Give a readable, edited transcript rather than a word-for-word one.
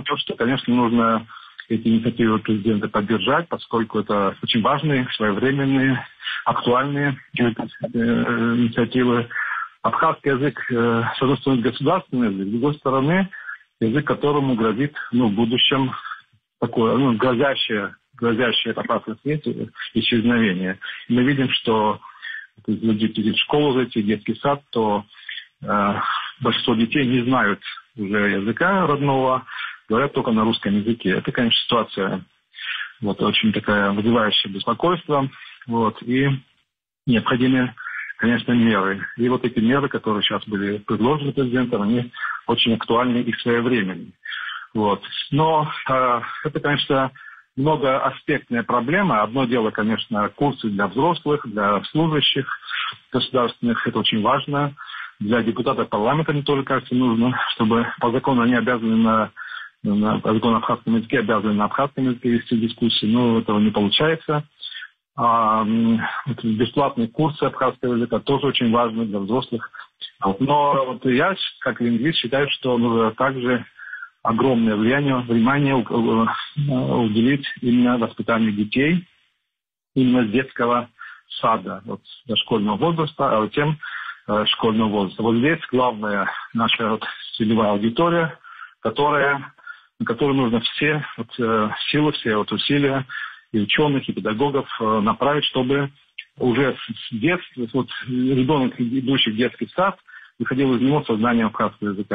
То, что, конечно, нужно эти инициативы президента поддержать, поскольку это очень важные, своевременные, актуальные инициативы. Абхазский язык, с одной стороны, государственный язык, с другой стороны, язык, которому грозит в будущем такое грозящее опасность исчезновение. И мы видим, что люди идут в школу, зайти в детский сад, то большинство детей не знают уже языка родного, говорят только на русском языке. Это, конечно, ситуация очень такая вызывающая беспокойство. И необходимы, конечно, меры. И эти меры, которые сейчас были предложены президентом, они очень актуальны и своевременны. Но это, конечно, многоаспектная проблема. Одно дело, конечно, курсы для взрослых, для служащих государственных. Это очень важно. Для депутатов парламента мне тоже, кажется, нужно, чтобы по закону они обязаны по закону абхазском языке обязаны на абхазском языке вести дискуссии, но этого не получается. Бесплатные курсы абхазского языка тоже очень важны для взрослых. Но я, как лингвист, считаю, что нужно также огромное внимание уделить именно воспитанию детей, именно с детского сада, дошкольного возраста, а затем школьного возраста. Здесь главная наша целевая аудитория, на которую нужно все силы, все усилия и ученых, и педагогов направить, чтобы уже с детства ребенок, идущий в детский сад, выходил из него со знанием абхазского языка.